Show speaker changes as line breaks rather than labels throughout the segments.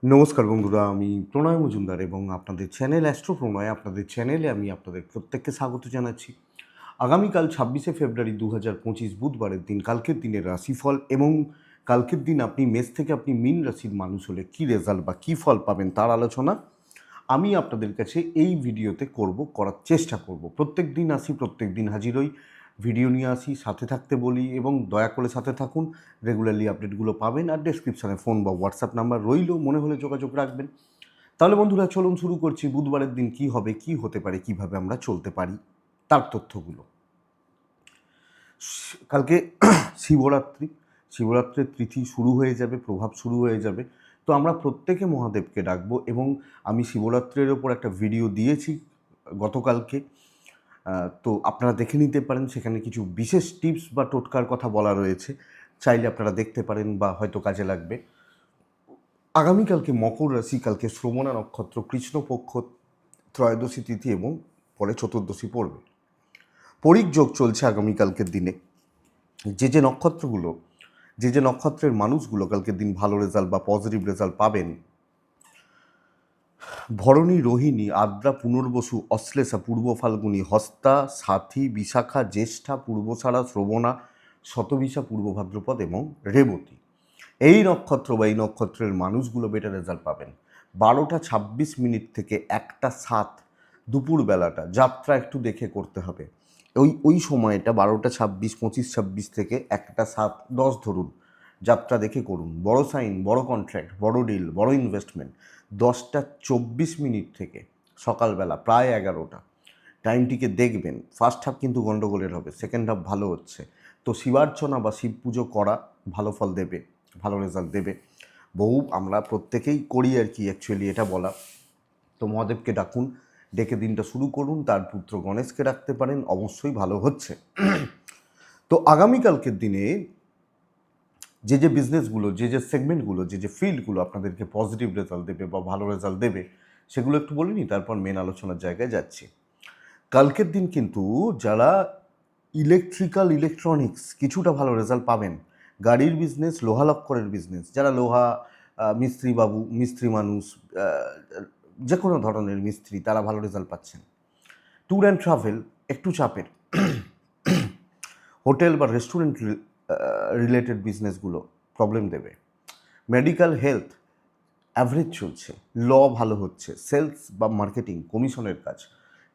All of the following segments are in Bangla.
নমস্কার বন্ধুরা, আমি প্রণয় মজুমদার এবং আপনাদের চ্যানেল অ্যাস্ট্রো প্রণয়, আপনাদের চ্যানেলে আমি আপনাদের প্রত্যেককে স্বাগত জানাচ্ছি। আগামীকাল 26শে ফেব্রুয়ারি 2025 বুধবারের দিন, কালকের দিনের রাশিফল এবং কালকের দিন আপনি মেষ থেকে আপনি মীন রাশির মানুষ হলে কী রেজাল্ট বা কী ফল পাবেন তার আলোচনা আমি আপনাদের কাছে এই ভিডিওতে করার চেষ্টা করব। প্রত্যেক দিন আসি, প্রত্যেক দিন হাজির হই, ভিডিও নিয়ে আসি, সাথে থাকতে বলি এবং দয়া করে সাথে থাকুন। রেগুলারলি আপডেটগুলো পাবেন আর ডেসক্রিপশানে ফোন বা হোয়াটসঅ্যাপ নাম্বার রইল, মনে হলে যোগাযোগ রাখবেন। তাহলে বন্ধুরা চলুন শুরু করছি। বুধবারের দিন কি হবে, কি হতে পারে, কিভাবে আমরা চলতে পারি তার তথ্যগুলো। কালকে শিবরাত্রি, শিবরাত্রির তিথি শুরু হয়ে যাবে, প্রভাব শুরু হয়ে যাবে। তো আমরা প্রত্যেকে মহাদেবকে ডাকবো এবং আমি শিবরাত্রির ওপর একটা ভিডিও দিয়েছি গতকালকে, তো আপনারা দেখে নিতে পারেন। সেখানে কিছু বিশেষ টিপস বা টোটকার কথা বলা রয়েছে, চাইলে আপনারা দেখতে পারেন বা হয়তো কাজে লাগবে। আগামীকালকে মকর রাশি, কালকে শ্রবণা নক্ষত্র, কৃষ্ণপক্ষ, ত্রয়োদশী তিথি এবং পরে চতুর্দশী পড়বে। পরিযোগ চলছে আগামীকালকের দিনে। যে নক্ষত্রগুলো, যে নক্ষত্রের মানুষগুলো কালকের দিন ভালো রেজাল্ট বা পজিটিভ রেজাল্ট পাবেন: ভরণী, রোহিণী, আদ্রা, পুনর্বসু, অশ্লেষা, পূর্ব ফাল্গুনী, হস্তা, সাথী, বিশাখা, জ্যেষ্ঠা, পূর্বষাঢ়া, শ্রবণা, শতবিশা, পূর্ব ভাদ্রপদ এবং রেবতী। এই নক্ষত্র বা এই নক্ষত্রের মানুষগুলো বেটার রেজাল্ট পাবেন। 12টা 26 মিনিট থেকে 1টা 7 দুপুরবেলাটা যাত্রা একটু দেখে করতে হবে। ওই সময়টা 12টা 26, 25-26 থেকে 1টা 7-10 ধরুন, যাত্রা দেখে করুন। বড় সাইন, বড় কন্ট্রাক্ট, বড় ডিল, বড় ইনভেস্টমেন্ট 10টা 24 মিনিট থেকে সকালবেলা প্রায় 11টা, টাইমটিকে দেখবেন। ফার্স্ট হাফ কিন্তু গণ্ডগোলের হবে, সেকেন্ড হাফ ভালো হচ্ছে। তো শিবার্চনা বা শিব পুজো করা ভালো ফল দেবে, ভালো রেজাল্ট দেবে। আমরা প্রত্যেকেই করি আর কি, অ্যাকচুয়ালি এটা বলা। তো মহাদেবকে ডাকুন, ডেকে দিনটা শুরু করুন। তার পুত্র গণেশকে রাখতে পারেন, অবশ্যই ভালো হচ্ছে। তো আগামীকালকের দিনে যে বিজনেসগুলো, যে সেগমেন্টগুলো, যে ফিল্ডগুলো আপনাদেরকে পজিটিভ রেজাল্ট দেবে বা ভালো রেজাল্ট দেবে, সেগুলো একটু বলে নিই, তারপর মেন আলোচনার জায়গায় যাচ্ছি। কালকের দিন কিন্তু যারা ইলেকট্রনিক্স কিছুটা ভালো রেজাল্ট পাবেন। গাড়ির বিজনেস, লোহা লক্করের বিজনেস, যারা লোহা মিস্ত্রি বাবু, মিস্ত্রি মানুষ, যে কোনো ধরনের মিস্ত্রি, তারা ভালো রেজাল্ট পাচ্ছেন। ট্যুর অ্যান্ড ট্রাভেল একটু চাপের। হোটেল বা রেস্টুরেন্ট রিলেটেড বিজনেসগুলো প্রবলেম দেবে। মেডিকেল হেলথ অ্যাভারেজ চলছে। ল ভালো হচ্ছে। সেলস বা মার্কেটিং, কমিশনের কাজ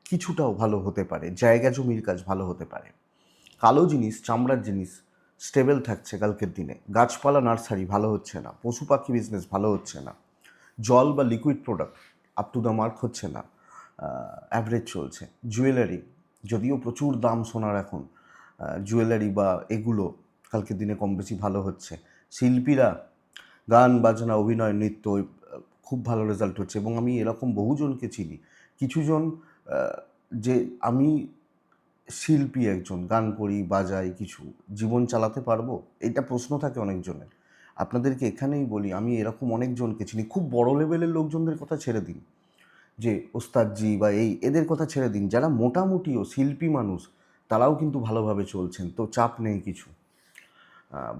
কিছুটাও ভালো হতে পারে। জায়গা জমির কাজ ভালো হতে পারে। কালো জিনিস, চামড়ার জিনিস স্টেবল থাকছে কালকের দিনে। গাছপালা, নার্সারি ভালো হচ্ছে না। পশু পাখি বিজনেস ভালো হচ্ছে না। জল বা liquid product up to the mark হচ্ছে না, অ্যাভারেজ চলছে। জুয়েলারি, যদিও প্রচুর দাম সোনার এখন, জুয়েলারি বা এগুলো কালকের দিনে কম বেশি ভালো হচ্ছে। শিল্পীরা, গান বাজনা, অভিনয়, নৃত্য খুব ভালো রেজাল্ট হচ্ছে এবং আমি এরকম বহুজনকে চিনি। কিছুজন যে আমি শিল্পী একজন, গান করি, বাজাই, কিছু জীবন চালাতে পারবো, এটা প্রশ্ন থাকে অনেকজনের। আপনাদেরকে এখানেই বলি, আমি এরকম অনেকজনকে চিনি। খুব বড় লেভেলের লোকজনদের কথা ছেড়ে দিন, যে ওস্তাদজি বা এদের কথা ছেড়ে দিন, যারা মোটামুটিও শিল্পী মানুষ, তারাও কিন্তু ভালোভাবে চলছেন। তো চাপ নেই কিছু,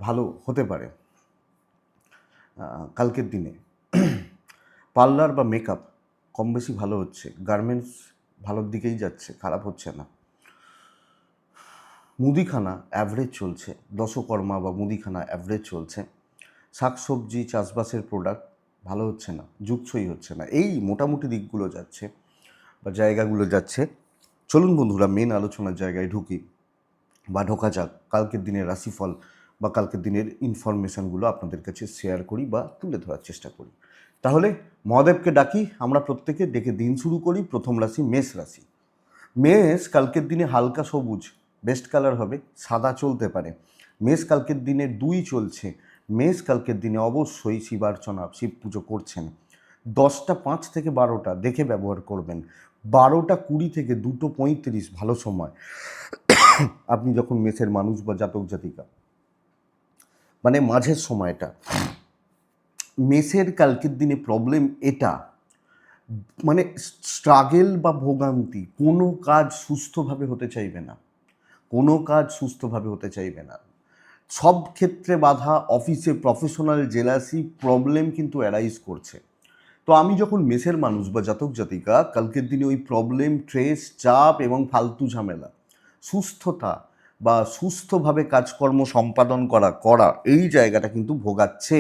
ভালো হতে পারে কালকের দিনে। পার্লার বা মেকআপ কম বেশি ভালো হচ্ছে। গার্মেন্টস ভালোর দিকেই যাচ্ছে, খারাপ হচ্ছে না। মুদিখানা অ্যাভারেজ চলছে। দশকর্মা বা মুদিখানা অ্যাভারেজ চলছে। শাকসবজি, চাষবাসের প্রোডাক্ট ভালো হচ্ছে না, যুগছই হচ্ছে না। এই মোটামুটি দিকগুলো যাচ্ছে বা জায়গাগুলো যাচ্ছে। চলুন বন্ধুরা মেন আলোচনার জায়গায় ঢুকি বা ঢোকা যাক। কালকের দিনের রাশিফল বা কালকের দিনের ইনফরমেশানগুলো আপনাদের কাছে শেয়ার করি বা তুলে ধরার চেষ্টা করি। তাহলে মহাদেবকে ডাকি, আমরা প্রত্যেকে ডেকে দিন শুরু করি। প্রথম রাশি মেষ রাশি। মেষ কালকের দিনে হালকা সবুজ বেস্ট কালার হবে, সাদা চলতে পারে। মেষ কালকের দিনে 2 চলছে। মেষ কালকের দিনে অবশ্যই শিবার্চনা, শিব পুজো করছেন। 10টা 5 থেকে 12টা দেখে ব্যবহার করবেন। 12টা 20 থেকে 2টো 35 ভালো সময়। আপনি যখন মেষের মানুষ বা জাতক জাতিকা, মানে মাঝের সময়টা। মেষের কালকের দিনে প্রবলেম এটা, মানে স্ট্রাগেল বা ভোগান্তি, কোনো কাজ সুস্থভাবে হতে চাইবে না, কোনো কাজ সুস্থভাবে হতে চাইবে না। সব ক্ষেত্রে বাধা, অফিসে প্রফেশনাল জেলাসি প্রবলেম কিন্তু অ্যারাইজ করছে। তো আমি যখন মেসের মানুষ বা জাতক জাতিকা, কালকের দিনে ওই প্রবলেম, স্ট্রেস, চাপ এবং ফালতু ঝামেলা, সুস্থতা বা সুস্থভাবে কাজকর্ম সম্পাদন করা এই জায়গাটা কিন্তু ভোগাচ্ছে।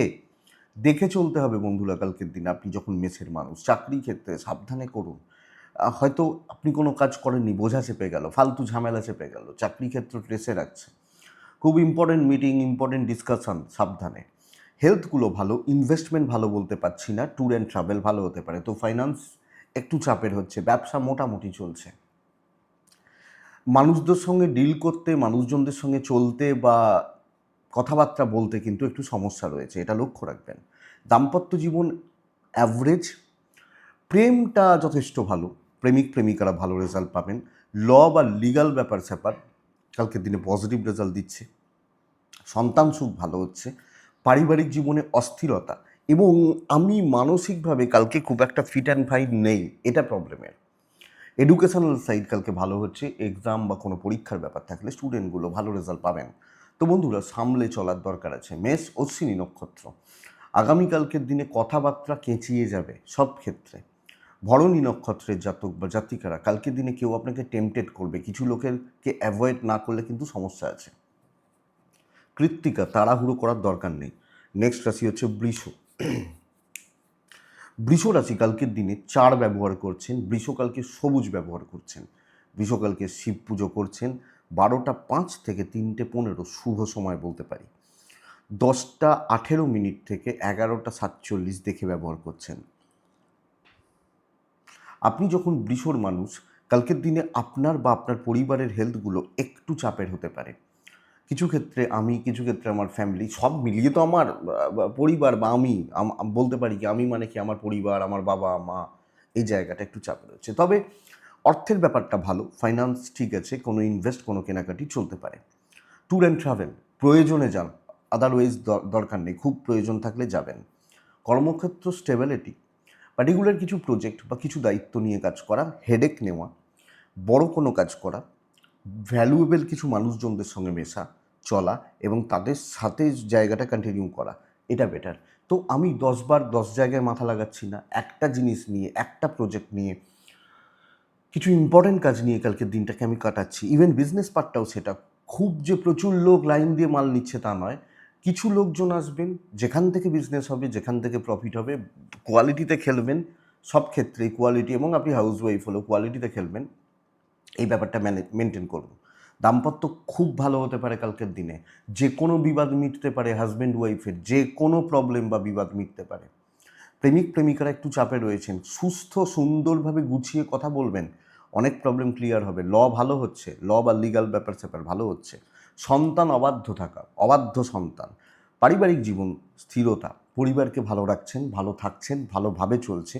দেখে চলতে হবে বন্ধুরা কালকের দিনে। আপনি যখন মেসের মানুষ, চাকরি ক্ষেত্রে সাবধানে করুন। হয়তো আপনি কোনো কাজ করেননি, বোঝা চেপে গেল, ফালতু ঝামেলা চেপে গেল, চাকরি ক্ষেত্র ট্রেসে রাখছে, খুব ইম্পর্টেন্ট মিটিং, ইম্পর্টেন্ট ডিসকাশন, সাবধানে। হেলথগুলো ভালো, ইনভেস্টমেন্ট ভালো বলতে পারছি না, ট্যুর অ্যান্ড ট্রাভেল ভালো হতে পারে। তো ফাইন্যান্স একটু চাপের হচ্ছে, ব্যবসা মোটামুটি চলছে। মানুষদের সঙ্গে ডিল করতে, মানুষজনদের সঙ্গে চলতে বা কথাবার্তা বলতে কিন্তু একটু সমস্যা রয়েছে, এটা লক্ষ্য রাখবেন। দাম্পত্য জীবন অ্যাভারেজ, প্রেমটা যথেষ্ট ভালো, প্রেমিক প্রেমিকারা ভালো রেজাল্ট পাবেন। ল বা লিগাল ব্যাপার স্যাপার কালকের দিনে পজিটিভ রেজাল্ট দিচ্ছে। সন্তান সুখ ভালো হচ্ছে। পারিবারিক জীবনে অস্থিরতা এবং আমি মানসিকভাবে কালকে খুব একটা ফিট অ্যান্ড ফাইন নেই, এটা প্রবলেমের। এডুকেশনাল সাইড কালকে ভালো হচ্ছে, এক্সাম বা কোনো পরীক্ষার ব্যাপার থাকলে স্টুডেন্টগুলো ভালো রেজাল্ট পাবেন। তো বন্ধুরা সামলে চলার দরকার আছে। মেষ, অশ্বিনী নক্ষত্র, আগামীকালকের দিনে কথাবার্তা কেঁচিয়ে যাবে সব ক্ষেত্রে। ভরণী নক্ষত্রের জাতক বা জাতিকারা কালকের দিনে কেউ আপনাকে টেম্পটেড করবে, কিছু লোকেরকে অ্যাভয়েড না করলে কিন্তু সমস্যা আছে। কৃত্তিকা, তাড়াহুড়ো করার দরকার নেই। নেক্সট রাশি হচ্ছে বৃষ। বৃষ রাশি কালকের দিনে 4 ব্যবহার করছেন, বৃষকালকে সবুজ ব্যবহার করছেন, বৃষকালকে শিব পুজো করছেন। 12টা 5 থেকে 3টে 15 শুভ সময় বলতে পারি। 10টা 18 মিনিট থেকে 11টা 47 দেখে ব্যবহার করছেন। আপনি যখন বৃষর মানুষ, কালকের দিনে আপনার বা আপনার পরিবারের হেলথগুলো একটু চাপের হতে পারে। কিছু ক্ষেত্রে আমি, কিছু ক্ষেত্রে আমার ফ্যামিলি, সব মিলিয়ে তো আমার পরিবার বা আমি বলতে পারি কি আমি মানে কি আমার পরিবার, আমার বাবা মা, এই জায়গাটা একটু চাপে রয়েছে। তবে অর্থের ব্যাপারটা ভালো, ফাইন্যান্স ঠিক আছে, কোনো ইনভেস্ট, কোনো কেনাকাটি চলতে পারে। ট্যুর অ্যান্ড ট্রাভেল প্রয়োজনে যান, আদারওয়াইজ দরকার নেই, খুব প্রয়োজন থাকলে যাবেন। কর্মক্ষেত্র স্টেবিলিটি, পার্টিকুলার কিছু প্রজেক্ট বা কিছু দায়িত্ব নিয়ে কাজ করা, হেডেক নেওয়া, বড় কোনো কাজ করা, ভ্যালুয়েবল কিছু মানুষজনদের সঙ্গে মেশা, চলা এবং তাদের সাথে জায়গাটা কন্টিনিউ করা, এটা বেটার। তো আমি 10 বার 10 জায়গায় মাথা লাগাচ্ছি না, একটা জিনিস নিয়ে, একটা প্রজেক্ট নিয়ে, কিছু ইম্পর্টেন্ট কাজ নিয়ে কালকের দিনটাকে আমি কাটাচ্ছি। ইভেন বিজনেস পার্টটাও সেটা, খুব যে প্রচুর লোক লাইন দিয়ে মাল নিচ্ছে তা নয়, কিছু লোকজন আসবেন, যেখান থেকে বিজনেস হবে, যেখান থেকে প্রফিট হবে, কোয়ালিটিতে খেলবেন। সব ক্ষেত্রেই কোয়ালিটি, এবং আপনি হাউস ওয়াইফ হলেও কোয়ালিটিতে খেলবেন, এই ব্যাপারটা মেনটেন করুন। দাম্পত্য খুব ভালো হতে পারে কালকের দিনে, যে কোনো বিবাদ মিটতে পারে, হাজব্যান্ড ওয়াইফের যে কোনো প্রবলেম বা বিবাদ মিটতে পারে। প্রেমিক প্রেমিকারা একটু চাপে রয়েছেন, সুস্থ সুন্দরভাবে গুছিয়ে কথা বলবেন, অনেক প্রবলেম ক্লিয়ার হবে। ল ভালো হচ্ছে, ল বা লিগাল ব্যাপার স্যাপার ভালো হচ্ছে। সন্তান অবাধ্য থাকা, অবাধ্য সন্তান। পারিবারিক জীবন স্থিরতা, পরিবারকে ভালো রাখছেন, ভালো থাকছেন, ভালোভাবে চলছে।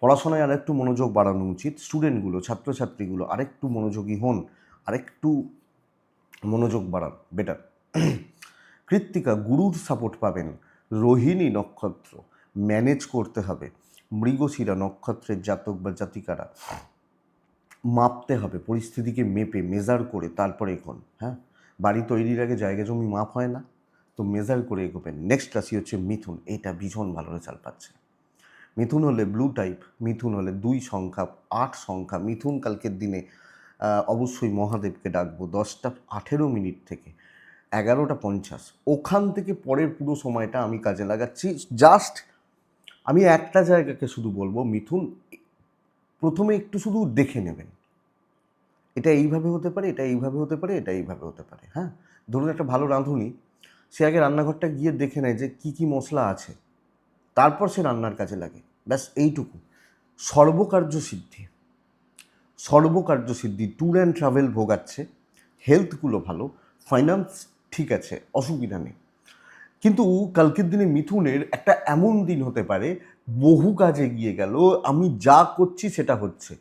পড়াশোনায় আরেকটু মনোযোগ বাড়ানো উচিত। স্টুডেন্টগুলো, ছাত্রছাত্রীগুলো আরেকটু মনোযোগী হন, আরেকটু মনোযোগ বাড়ান, বেটার। কৃত্তিকা, গুরুর সাপোর্ট পাবেন। রোহিণী নক্ষত্র, ম্যানেজ করতে হবে। মৃগশিরা নক্ষত্রের জাতক বা জাতিকারা, মাপতে হবে, পরিস্থিতিকে মেপে মেজার করে তারপরে এগোন। হ্যাঁ, বাড়ি তৈরির আগে জায়গা জমি মাপ হয় না, তো মেজার করে এগোবেন। নেক্সট রাশি হচ্ছে মিথুন, এটা ভীষণ ভালো রেজাল্ট পাচ্ছে। মিথুন হলে ব্লু টাইপ, মিথুন হলে 2 সংখ্যা, 8 সংখ্যা, মিথুন কালকের দিনে অবশ্যই মহাদেবকে ডাকবো। 10টা 18 মিনিট থেকে 11টা 50, ওখান থেকে পরের পুরো সময়টা আমি কাজে লাগাচ্ছি। জাস্ট আমি একটা জায়গাকে শুধু বলবো, মিথুন প্রথমে একটু শুধু দেখে নেবেন, এটা এইভাবে হতে পারে, এটা এইভাবে হতে পারে, এটা এইভাবে হতে পারে। হ্যাঁ, ধরুন একটা ভালো রাঁধুনি, সে আগে রান্নাঘরটা গিয়ে দেখে নেয় যে কী কী মশলা আছে, তারপর সে রান্নার কাজে লাগে, ব্যাস এইটুকু। সর্বকার্য সিদ্ধি, সর্বকার্য সিদ্ধি। ট্যুর অ্যান্ড ট্রাভেল ভোগাচ্ছে, হেলথগুলো ভালো, ফাইন্যান্স ঠিক আছে, অসুবিধা নেই। কিন্তু কালকের দিনে মিথুনের একটা এমন দিন হতে পারে, বহু কাজে গিয়ে গেল, আমি যা করছি সেটা হচ্ছে,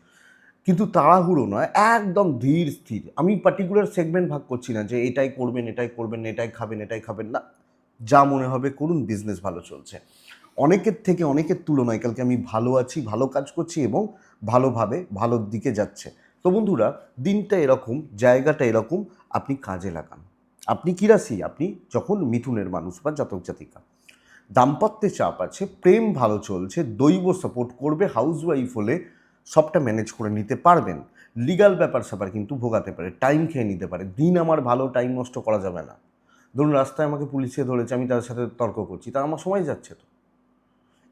কিন্তু তাড়াহুড়ো নয়, একদম ধীর স্থির। আমি পার্টিকুলার সেগমেন্ট ভাগ করছি না যে এটাই করবেন, এটাই করবেন, এটাই খাবেন, এটাই খাবেন না, যা মনে হবে করুন, বিজনেস ভালো চলছে। অনেকের থেকে, অনেকের তুলনায় কালকে আমি ভালো আছি, ভালো কাজ করছি এবং ভালোভাবে ভালোর দিকে যাচ্ছে। তো বন্ধুরা, দিনটা এরকম, জায়গাটা এরকম, আপনি কাজে লাগান। আপনি কী রাশি? আপনি যখন মিথুনের মানুষ বা জাতক জাতিকা। দাম্পত্যে চাপ আছে, প্রেম ভালো চলছে, দৈব সাপোর্ট করবে, হাউসওয়াইফ হলে সবটা ম্যানেজ করে নিতে পারবেন। লিগাল ব্যাপার স্যাপার কিন্তু ভোগাতে পারে, টাইম খেয়ে নিতে পারে। দিন আমার ভালো, টাইম নষ্ট করা যাবে না। ধরুন রাস্তায় আমাকে পুলিশে ধরেছে, আমি তাদের সাথে তর্ক করছি, তা আমার সময় যাচ্ছে তো।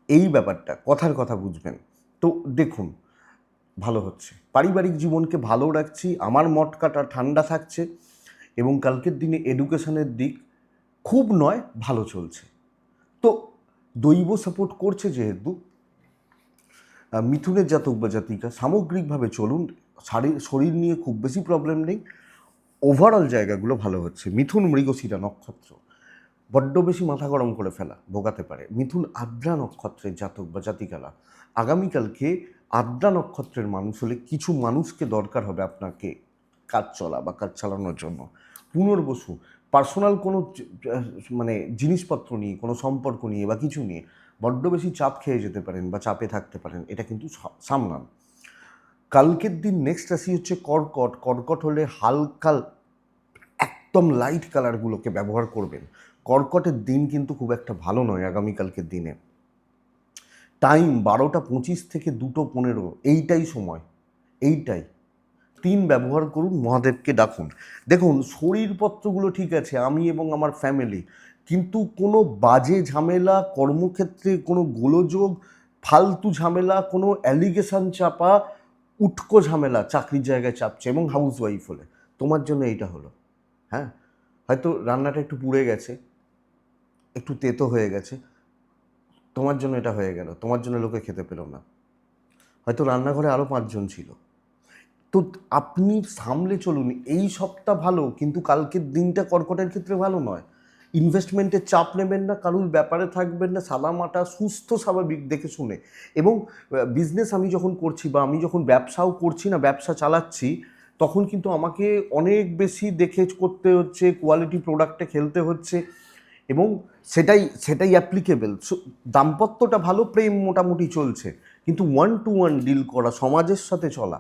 এই ব্যাপারটা কথার কথা বুঝবেন। তো দেখুন, ভালো হচ্ছে, পারিবারিক জীবনকে ভালো রাখছি, আমার মটকাটা ঠান্ডা থাকছে, এবং কালকের দিনে এডুকেশনের দিক খুব নয় ভালো চলছে। তো দৈব সাপোর্ট করছে যেহেতু, মিথুনের জাতক বা জাতিকা সামগ্রিকভাবে চলুন, শরীর নিয়ে খুব বেশি প্রবলেম নেই, ওভারঅল জায়গাগুলো ভালো হচ্ছে। মিথুন মৃগশিরা নক্ষত্র, বড্ড বেশি মাথা গরম করে ফেলা ভোগাতে পারে। মিথুন আদ্রা নক্ষত্রের জাতক বা জাতিকারা আগামীকালকে আদ্রা নক্ষত্রের মানুষ হলে কিছু মানুষকে দরকার হবে আপনাকে কাজ চলা বা কাজ চালানোর জন্য। পুনর্বসু পার্সোনাল কোনো মানে জিনিসপত্র নিয়ে, কোনো সম্পর্ক নিয়ে বা কিছু নিয়ে বড্ড বেশি চাপ খেয়ে যেতে পারেন বা চাপে থাকতে পারেন, এটা কিন্তু সামলান। কালকের দিন নেক্সট রাশি হচ্ছে কর্কট। কর্কট হলে হালকা একদম লাইট কালারগুলোকে ব্যবহার করবেন। কর্কটের দিন কিন্তু খুব একটা ভালো নয় আগামীকালকের দিনে। টাইম 12:25 থেকে 2:15, এইটাই সময়, এইটাই। 3 ব্যবহার করুন, মহাদেবকে ডাকুন। দেখুন শরীরপত্রগুলো ঠিক আছে, আমি এবং আমার ফ্যামিলি, কিন্তু কোনো বাজে ঝামেলা, কর্মক্ষেত্রে কোনো গোলযোগ, ফালতু ঝামেলা, কোনো অ্যালিগেশন চাপা, উটকো ঝামেলা চাকরির জায়গায় চাপছে, এবং হাউসওয়াইফ হলে তোমার জন্য এইটা হলো। হ্যাঁ, হয়তো রান্নাটা একটু পুড়ে গেছে, একটু তেতো হয়ে গেছে, তোমার জন্য এটা হয়ে গেল, তোমার জন্য লোকে খেতে পেল না। হয়তো রান্নাঘরে আরও 5 জন ছিল। তো আপনি সামলে চলুন। এই সপ্তাহ ভালো, কিন্তু কালকের দিনটা কর্কটের ক্ষেত্রে ভালো নয়। ইনভেস্টমেন্টের চাপ নেবেন না, কারুর ব্যাপারে থাকবেন না, সাদামাটা সুস্থ স্বাভাবিক দেখে শুনে। এবং বিজনেস আমি যখন করছি বা আমি যখন ব্যবসাও করছি না, ব্যবসা চালাচ্ছি, তখন কিন্তু আমাকে অনেক বেশি দেখে করতে হচ্ছে, কোয়ালিটি প্রোডাক্টে খেলতে হচ্ছে, এবং সেটাই অ্যাপ্লিকেবল। দাম্পত্যটা ভালো, প্রেম মোটামুটি চলছে, কিন্তু 1-to-1 ডিল করা, সমাজের সাথে চলা,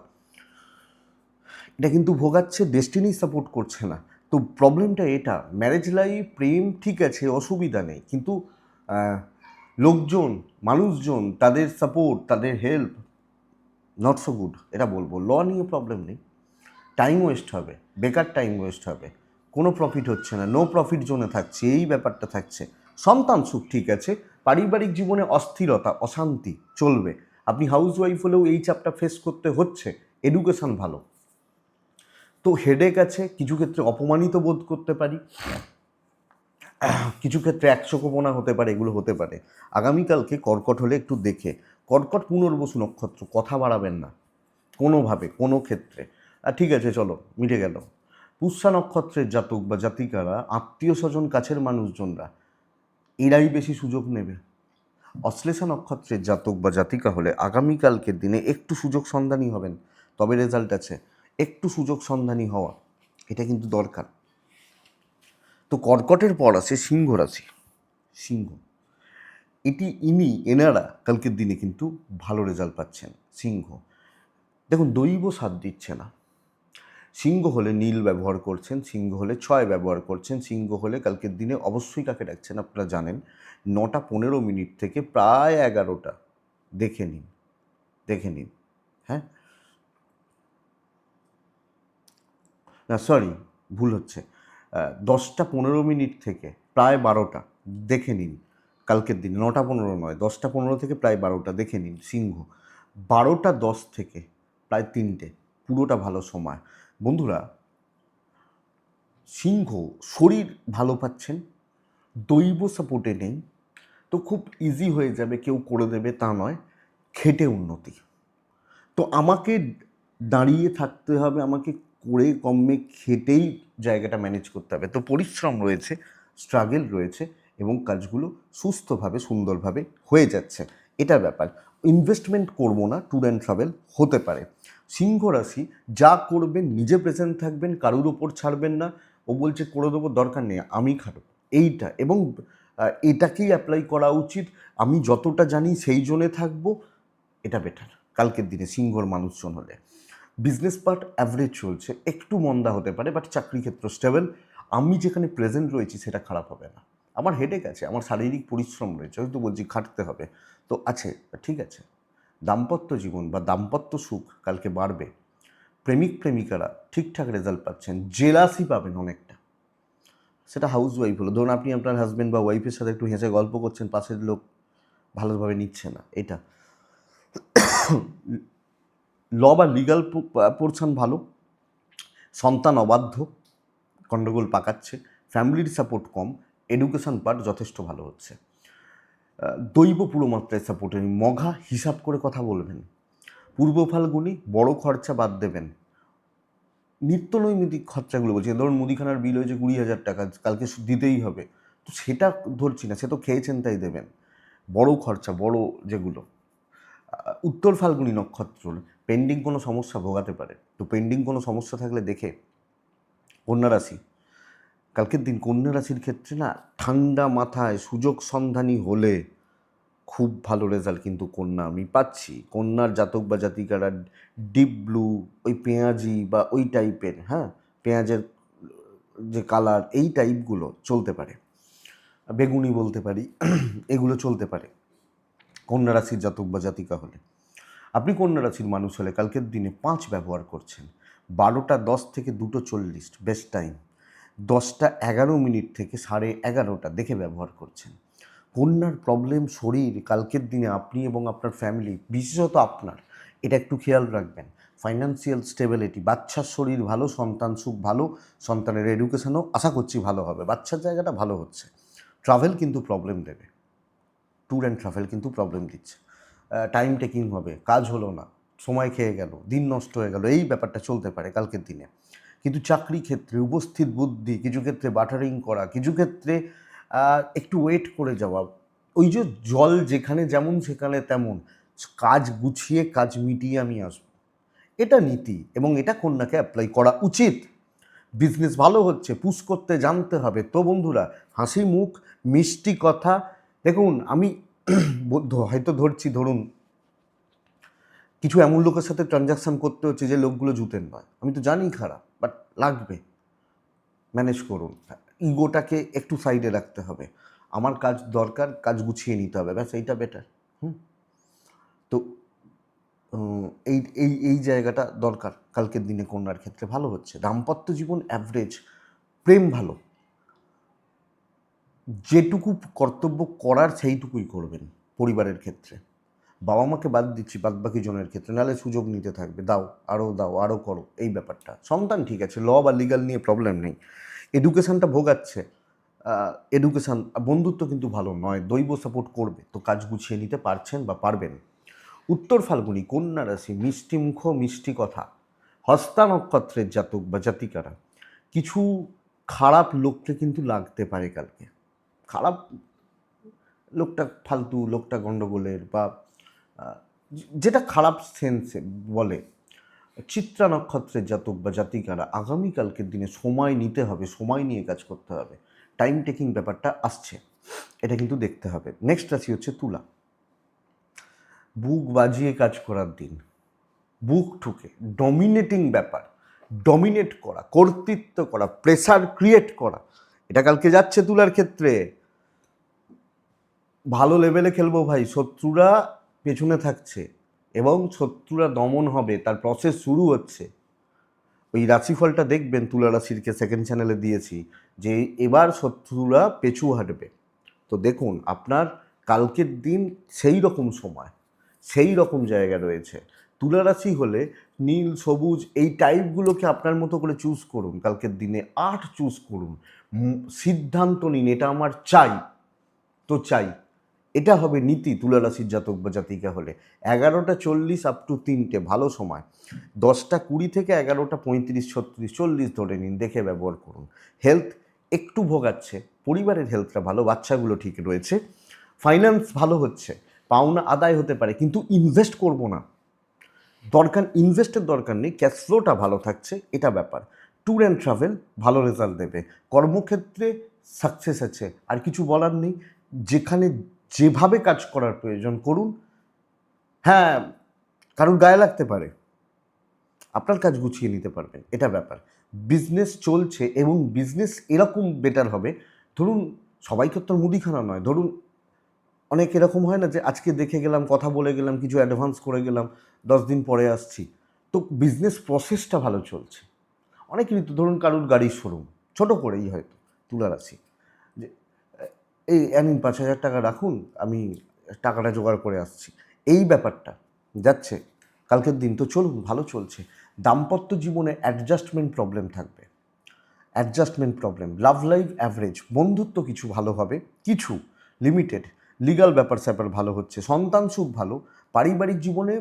এটা কিন্তু ভোগাচ্ছে, ডেস্টিনি সাপোর্ট করছে না। তো প্রবলেমটা এটা, ম্যারেজ লাইফ, প্রেম ঠিক আছে, অসুবিধা নেই, কিন্তু লোকজন, মানুষজন, তাদের সাপোর্ট, তাদের হেল্প নট সো গুড, এটা বলবো। ল নিয়ে প্রবলেম নেই, টাইম ওয়েস্ট হবে, বেকার টাইম ওয়েস্ট হবে, কোনো প্রফিট হচ্ছে না, নো প্রফিট জোনে থাকছে, এই ব্যাপারটা থাকছে। সন্তান সুখ ঠিক আছে, পারিবারিক জীবনে অস্থিরতা, অশান্তি চলবে। আপনি হাউসওয়াইফ হলেও এই চাপটা ফেস করতে হচ্ছে। এডুকেশন ভালো, তো হেডেক আছে, কিছু ক্ষেত্রে অপমানিত বোধ করতে পারি, কিছু ক্ষেত্রে একচোখোপনা হতে পারে, এগুলো হতে পারে। আগামীকালকে কর্কট হলে একটু দেখে, কর্কট পুনর্বসু নক্ষত্র, কথা বাড়াবেন না কোনোভাবে, কোনো ক্ষেত্রে। ঠিক আছে চলো, মিটে গেল। পুষ্যা নক্ষত্রের জাতক বা জাতিকারা, আত্মীয় স্বজন, কাছের মানুষজনরা, এরাই বেশি সুযোগ নেবে। অশ্লেষা নক্ষত্রের জাতক বা জাতিকা হলে আগামীকালকের দিনে একটু সুযোগ সন্ধানী হবেন, তবে রেজাল্ট আছে। একটু সুযোগ সন্ধানী হওয়া, এটা কিন্তু দরকার। তো কর্কটের পর আছে সিংহ রাশি। সিংহ, এনারা কালকের দিনে কিন্তু ভালো রেজাল্ট পাচ্ছেন। সিংহ, দেখুন দৈব সাথ দিচ্ছে না। সিংহ হলে নীল ব্যবহার করছেন, সিংহ হলে 6 ব্যবহার করছেন, সিংহ হলে কালকের দিনে অবশ্যই কাকে ডাকছেন আপনারা জানেন, 9:15 থেকে প্রায় 11টা, দেখে নিন, দেখে নিন। হ্যাঁ, না সরি, ভুল হচ্ছে, 10:15 থেকে প্রায় 12টা, দেখে নিন। কালকের দিন 9:15 নয়, 10:15 থেকে প্রায় 12টা, দেখে নিন। সিংহ 12:10 থেকে প্রায় 3টে, পুরোটা ভালো সময়। বন্ধুরা, সিংহ শরীর ভালো পাচ্ছেন, দৈব সাপোর্টে নেই, তো খুব ইজি হয়ে যাবে, কেউ করে দেবে তা নয়, খেটে উন্নতি। তো আমাকে দাঁড়িয়ে থাকতে হবে, আমাকে করে কমে খেটেই জায়গাটা ম্যানেজ করতে হবে। তো পরিশ্রম রয়েছে, স্ট্রাগল রয়েছে, এবং কাজগুলো সুস্থভাবে, সুন্দরভাবে হয়ে যাচ্ছে, এটা ব্যাপার। ইনভেস্টমেন্ট করবো না, ট্যুর অ্যান্ড ট্রাভেল হতে পারে। সিংহ রাশি, যা করবেন নিজে প্রেজেন্ট থাকবেন, কারুর ওপর ছাড়বেন না। ও বলছে করে দেবো, দরকার নেই, আমি খাটব, এইটা, এবং এটাকেই অ্যাপ্লাই করা উচিত। আমি যতটা জানি সেই জোনে থাকবো, এটা বেটার কালকের দিনে সিংহর মানুষজন হলে। বিজনেস পার্ট অ্যাভারেজ চলছে, একটু মন্দা হতে পারে, বাট চাকরি ক্ষেত্র স্টেবল। আমি যেখানে প্রেজেন্ট রয়েছি সেটা খারাপ হবে না। আমার হেডেক আছে, আমার শারীরিক পরিশ্রম রয়েছে, হয়তো বলছি খাটতে হবে, তো আছে, ঠিক আছে। দাম্পত্য জীবন বা দাম্পত্য সুখ কালকে বাড়বে, প্রেমিক প্রেমিকারা ঠিকঠাক রেজাল্ট পাচ্ছেন, জেলাসি পাবেন অনেকটা, সেটা হাউস ওয়াইফ হলো, ধরুন আপনি আপনার হাজব্যান্ড বা ওয়াইফের সাথে একটু হেসে গল্প করছেন, পাশের লোক ভালোভাবে নিচ্ছে না, এটা ল বা লিগাল পোর্শন ভালো, সন্তান অবাধ্য, গণ্ডগোল পাকাচ্ছে, ফ্যামিলির সাপোর্ট কম, এডুকেশন পার্ট যথেষ্ট ভালো হচ্ছে, দৈব পুরো মাত্রায় সাপোর্টের মঘা হিসাব করে কথা বলবেন, পূর্ব ফাল্গুনি বড় খরচা বাদ দেবেন, নিত্য নৈমিত্তিক খরচাগুলো বলছি, ধরুন মুদিখানার বিল হয়েছে 20,000 টাকা, কালকে দিতেই হবে, তো সেটা ধরছি না, সে তো খেয়েছেন তাই দেবেন, বড় খরচা বড় যেগুলো। উত্তর ফাল্গুনি নক্ষত্র পেন্ডিং কোনো সমস্যা ভোগাতে পারে, তো পেন্ডিং কোনো সমস্যা থাকলে দেখে কন্যা রাশি, কালকের দিন কন্যা রাশির ক্ষেত্রে না ঠান্ডা মাথায় সুযোগ সন্ধানী হলে খুব ভালো রেজাল্ট কিন্তু কন্যা আমি পাচ্ছি। কন্যার জাতক বা জাতিকারা ডিপ ব্লু, ওই পেঁয়াজি বা ওই টাইপের, হ্যাঁ পেঁয়াজের যে কালার এই টাইপগুলো চলতে পারে, বেগুনি বলতে পারি, এগুলো চলতে পারে কন্যা রাশির জাতক বা জাতিকা হলে। আপনি কন্যা রাশির মানুষ হলে কালকের দিনে 5 ব্যবহার করছেন, 12:10 থেকে 2:40 বেস্ট টাইম, 10:11 থেকে 11:30 দেখে ব্যবহার করছেন। কন্যার প্রবলেম শরীর কালকের দিনে আপনি এবং আপনার ফ্যামিলি, বিশেষত আপনার, এটা একটু খেয়াল রাখবেন। ফাইন্যান্সিয়াল স্টেবিলিটি, বাচ্চার শরীর ভালো, সন্তান সুখ ভালো, সন্তানের এডুকেশনও আশা করছি ভালো হবে, বাচ্চার জায়গাটা ভালো হচ্ছে। ট্রাভেল কিন্তু প্রবলেম দেবে, ট্যুর অ্যান্ড ট্রাভেল কিন্তু প্রবলেম দিচ্ছে, টাইম টেকিং হবে, কাজ হলো না, সময় খেয়ে গেল, দিন নষ্ট হয়ে গেল, এই ব্যাপারটা চলতে পারে কালকের দিনে। কিন্তু চাকরি ক্ষেত্রে উপস্থিত বুদ্ধি, কিছু ক্ষেত্রে বাটারিং করা, কিছু ক্ষেত্রে একটু ওয়েট করে যাওয়া, ওই যে জল যেখানে যেমন সেখানে তেমন, কাজ গুছিয়ে কাজ মিটিয়ে আমি আসবো, এটা নীতি এবং এটা কন্যাকে অ্যাপ্লাই করা উচিত। বিজনেস ভালো হচ্ছে, পুশ করতে জানতে হবে। তো বন্ধুরা, হাসি মুখ, মিষ্টি কথা, দেখুন আমি হয়তো ধরুন কিছু এমন লোকের সাথে ট্রানজাকশান করতে হচ্ছে যে লোকগুলো জুতের নয়, আমি তো জানি খারাপ, বাট লাগবে, ম্যানেজ করুন, ইগোটাকে একটু সাইডে রাখতে হবে, আমার কাজ দরকার, কাজ গুছিয়ে নিতে হবে, ব্যাস এইটা বেটার। তো এই এই এই জায়গাটা দরকার কালকের দিনে কন্যার ক্ষেত্রে ভালো হচ্ছে। দাম্পত্য জীবন অ্যাভারেজ, প্রেম ভালো, যেটুকু কর্তব্য করার সেইটুকুই করবেন পরিবারের ক্ষেত্রে, বাবা মাকে বাদ দিচ্ছি বাদ বাকি জনের ক্ষেত্রে, নাহলে সুযোগ নিতে থাকবে, দাও আরও করো, এই ব্যাপারটা। সন্তান ঠিক আছে, ল বা লিগাল নিয়ে প্রবলেম নেই, এডুকেশানটা ভোগাচ্ছে, এডুকেশান, বন্ধুত্ব কিন্তু ভালো নয়, দৈব সাপোর্ট করবে, তো কাজ গুছিয়ে নিতে পারছেন বা পারবেন। উত্তর ফাল্গুনি কন্যা রাশি, মিষ্টি মুখ মিষ্টি কথা, হস্তা নক্ষত্রের জাতক বা জাতিকারা কিছু খারাপ লোককে কিন্তু লাগতে পারে কালকে, খারাপ লোকটা ফালতু, লোকটা গণ্ডগোলের বা যেটা খারাপ সেন্সে বলে। চিত্রা নক্ষত্রের জাতক বা জাতিকারা আগামীকালকের দিনে সময় নিতে হবে, সময় নিয়ে কাজ করতে হবে, টাইম টেকিং ব্যাপারটা আসছে, এটা কিন্তু দেখতে হবে। নেক্সট রাশি হচ্ছে তুলা, বুক বাজিয়ে কাজ করার দিন, বুক ঠুকে ডমিনেটিং ব্যাপার, ডমিনেট করা, কর্তৃত্ব করা, প্রেসার ক্রিয়েট করা, এটা কালকে যাচ্ছে তুলার ক্ষেত্রে। ভালো লেভেলে খেলবো ভাই, শত্রুরা পেছনে থাকছে এবং শত্রুরা দমন হবে, তার প্রসেস শুরু হচ্ছে। ওই রাশিফলটা দেখবেন, তুলা রাশিরকে সেকেন্ড চ্যানেলে দিয়েছি, যে এবার শত্রুরা পেছু হাঁটবে। তো দেখুন আপনার কালকের দিন সেই রকম সময়, সেই রকম জায়গা রয়েছে। তুলা রাশি হলে নীল সবুজ এই টাইপগুলোকে আপনার মতো করে চুজ করুন, কালকের দিনে আর্ট চুজ করুন, সিদ্ধান্ত নিন এটা আমার চাই, তো চাই, এটা হবে নীতি তুলা রাশির জাতক বা জাতিকা হলে। 11:40 আপ টু 3টে ভালো সময়, 10:20 থেকে 11:35, 36, 40 ধরে নিন, দেখে ব্যবহার করুন। হেলথ একটু ভোগাচ্ছে, পরিবারের হেলথটা ভালো, বাচ্চাগুলো ঠিক রয়েছে, ফাইন্যান্স ভালো হচ্ছে, পাওনা আদায় হতে পারে, কিন্তু ইনভেস্ট করব না, দরকার ইনভেস্টের দরকার নেই, ক্যাশ ফ্লোটা ভালো থাকছে, এটা ব্যাপার। ট্যুর অ্যান্ড ট্রাভেল ভালো রেজাল্ট দেবে, কর্মক্ষেত্রে সাকসেস আছে, আর কিছু বলার নেই, যেখানে যেভাবে কাজ করার প্রয়োজন করুন, হ্যাঁ কারুর গায়ে লাগতে পারে, আপনার কাজ গুছিয়ে নিতে পারবেন, এটা ব্যাপার। বিজনেস চলছে এবং বিজনেস এরকম বেটার হবে, ধরুন সবাই তো তোর মুদিখানা নয়। ধরুন অনেক এরকম হয় না যে আজকে দেখে গেলাম, কথা বলে গেলাম, কিছু অ্যাডভান্স করে গেলাম, 10 দিন পরে আসছি, তো বিজনেস প্রসেসটা ভালো চলছে। অনেকেরই তো ধরুন কারুর গাড়ির শোরুম, ছোটো করেই হয়তো তুলা রাশি, যে এই নিন 5,000 টাকা রাখুন, আমি টাকাটা জোগাড় করে আসছি, এই ব্যাপারটা যাচ্ছে। কালকের দিন তো চলুন, ভালো চলছে। দাম্পত্য জীবনে অ্যাডজাস্টমেন্ট প্রবলেম থাকবে, adjustment problem, love life average, বন্ধুত্ব কিছু ভালো হবে, কিছু লিমিটেড, লিগাল ব্যাপার স্যাপার ভালো হচ্ছে, সন্তান সুখ ভালো। পারিবারিক জীবনে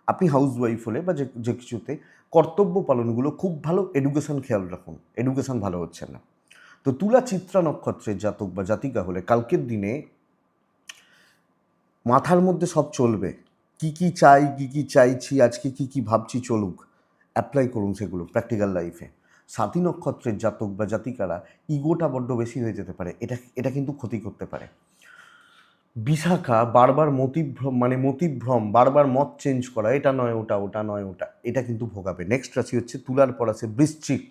আপনি হাউসওয়াইফ হলে বা যে যে কিছুতে কর্তব্য পালনগুলো খুব ভালো, এডুকেশন খেয়াল রাখুন, এডুকেশন ভালো হচ্ছে না। তো তুলা চিত্রা নক্ষত্রের জাতক বা জাতিকা হলে কালকের দিনে মাথার মধ্যে সব চলবে, কি কি চাই, কি কি চাইছি, আজকে কি কি ভাবছি, চলুক, অ্যাপ্লাই করুন সেগুলো প্র্যাকটিক্যাল লাইফে। সাথী নক্ষত্রের জাতক বা জাতিকারা ইগোটা বড্ড বেশি হয়ে যেতে পারে, এটা কিন্তু ক্ষতি করতে পারে। বিশাখা বারবার মতিভ্রম, বারবার মত চেঞ্জ করা, এটা নয় ওটা, ওটা নয় ওটা, এটা কিন্তু ভোগাবে। নেক্সট রাশি হচ্ছে তুলার পর আছে বৃশ্চিক।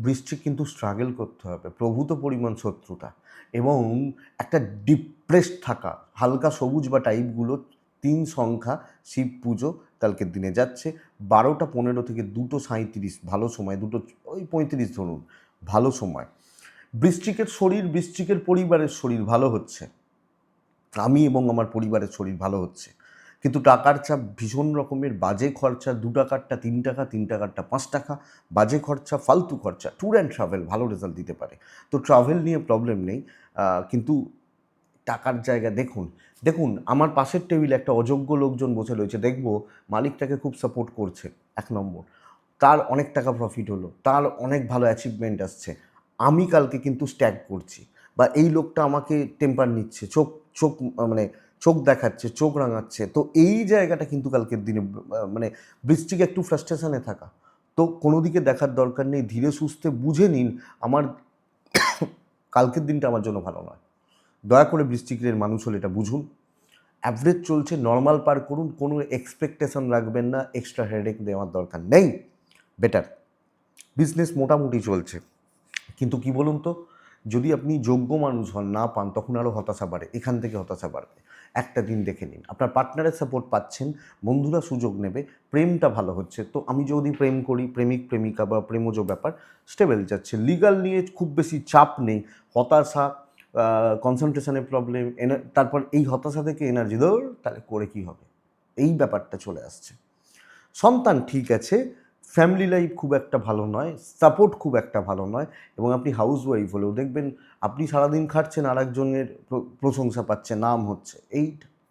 বৃশ্চিক কিন্তু স্ট্রাগল করতে হবে, প্রভূত পরিমাণ শত্রুতা এবং একটা ডিপ্রেসড থাকা, হালকা সবুজ বা টাইপগুলো, 3 সংখ্যা, শিব পুজো কালকের দিনে যাচ্ছে। 12টা 15 থেকে 2টো 37 ভালো সময়, 2টো35 ধরুন ভালো সময়। বৃশ্চিকের শরীর, বৃশ্চিকের পরিবারের শরীর ভালো হচ্ছে, আমি এবং আমার পরিবারের শরীর ভালো হচ্ছে, কিন্তু টাকার চাপ ভীষণ রকমের, বাজে খরচা, 2 টাকারটা 3 টাকা, 3 টাকারটা 5 টাকা, বাজে খরচা, ফালতু খরচা। ট্যুর অ্যান্ড ট্রাভেল ভালো রেজাল্ট দিতে পারে, তো ট্রাভেল নিয়ে প্রবলেম নেই, কিন্তু টাকার জায়গা দেখুন। দেখুন আমার পাশের টেবিলে একটা অযোগ্য লোকজন বসে রয়েছে, দেখব মালিকটাকে খুব সাপোর্ট করছে, 1 নম্বর, তার অনেক টাকা প্রফিট হলো, তার অনেক ভালো অ্যাচিভমেন্ট আসছে, আমি কালকে কিন্তু স্ট্যাগ করছি, বা এই লোকটা আমাকে টেম্পার নিচ্ছে, চোখ চোখ মানে চোখ দেখাচ্ছে, চোখ রাঙাচ্ছে, তো এই জায়গাটা কিন্তু কালকের দিনে মানে বৃষ্টিকে একটু ফ্রাস্ট্রেশনে থাকা, তো কোনো দিকে দেখার দরকার নেই, ধীরে সুস্থে বুঝে নিন আমার কালকের দিনটা আমার জন্য ভালো নয়। দয়া করে বৃশ্চিকের মানুষ হলে এটা বুঝুন। অ্যাভারেজ চলছে, নর্মাল পার করুন, কোনো এক্সপেকটেশন রাখবেন না, এক্সট্রা হেডেক দেওয়ার দরকার নেই, বেটার। বিজনেস মোটামুটি চলছে, কিন্তু কি বলুন তো, যদি আপনি যোগ্য মানুষ হন, না পান, তখন আরও হতাশা বাড়ে, এখান থেকে হতাশা বাড়বে। একটা দিন দেখে নিন, আপনার পার্টনারের সাপোর্ট পাচ্ছেন, বন্ধুরা সুযোগ নেবে, প্রেমটা ভালো হচ্ছে, তো আমি যদি প্রেম করি, প্রেমিক প্রেমিকা বা প্রেমজ ব্যাপার স্টেবল যাচ্ছে, লিগাল নিয়ে খুব বেশি চাপ নেই, হতাশা, কনসেন্ট্রেশনের প্রবলেম, তারপর এই হতাশা থেকে এনার্জি ধর তাহলে করে কি হবে, এই ব্যাপারটা চলে আসছে। সন্তান ঠিক আছে, ফ্যামিলি লাইফ খুব একটা ভালো নয়, সাপোর্ট খুব একটা ভালো নয়, এবং আপনি হাউস ওয়াইফ হলেও দেখবেন আপনি সারাদিন খাটছেন, আর একজনের প্রশংসা পাচ্ছে, নাম হচ্ছে,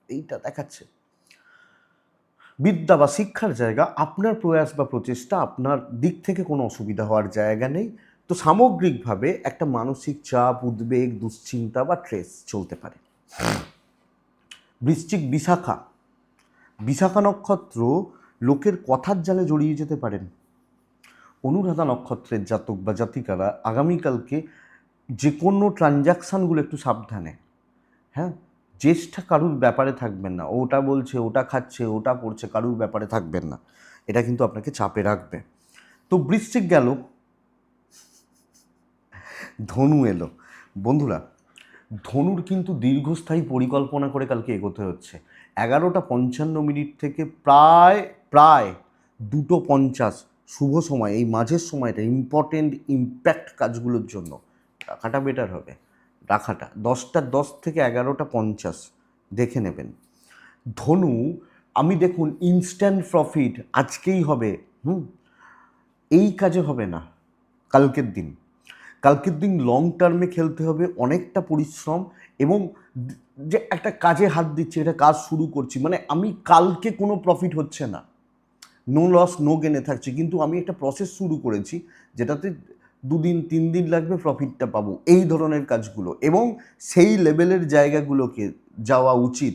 এইটা দেখাচ্ছে। বিদ্যা বা শিক্ষার জায়গা, আপনার প্রয়াস বা প্রচেষ্টা, আপনার দিক থেকে কোনো অসুবিধা হওয়ার জায়গা নেই, তো সামগ্রিকভাবে একটা মানসিক চাপ, উদ্বেগ, দুশ্চিন্তা বা ট্রেস চলতে পারে। বৃশ্চিক বিশাখা, বিশাখা নক্ষত্র লোকের কথার জালে জড়িয়ে যেতে পারেন। অনুরাধা নক্ষত্রের জাতক বা জাতিকারা আগামীকালকে যে কোনো ট্রানজাকশানগুলো একটু সাবধানে, হ্যাঁ, জ্যেষ্ঠা কারুর ব্যাপারে থাকবেন না, ওটা বলছে, ওটা খাচ্ছে, ওটা করছে, কারুর ব্যাপারে থাকবেন না, এটা কিন্তু আপনাকে চাপে রাখবে। তো বৃশ্চিক গেল, ধনু এলো। বন্ধুরা, ধনুর কিন্তু দীর্ঘস্থায়ী পরিকল্পনা করে কালকে এগোতে হচ্ছে। 11টা 55 থেকে প্রায় প্রায় 2টো 50 শুভ সময়, এই মাঝের সময়টা ইম্পর্টেন্ট ইম্প্যাক্ট কাজগুলোর জন্য রাখাটা বেটার হবে, রাখাটা 10টা 10 থেকে 11টা 50 দেখে নেবেন। ধনু, আমি দেখুন ইনস্ট্যান্ট প্রফিট আজকেই হবে, এই কাজে হবে না, কালকের দিন, কালকের দিন লং টার্মে খেলতে হবে, অনেকটা পরিশ্রম, এবং যে একটা কাজে হাত দিচ্ছি, এটা কাজ শুরু করছি, মানে আমি কালকে কোনো প্রফিট হচ্ছে না, নো লস নো গেনে থাকছে, কিন্তু আমি একটা প্রসেস শুরু করেছি যেটাতে 2 দিন 3 দিন লাগবে প্রফিটটা পাবো, এই ধরনের কাজগুলো, এবং সেই লেভেলের জায়গাগুলোকে যাওয়া উচিত।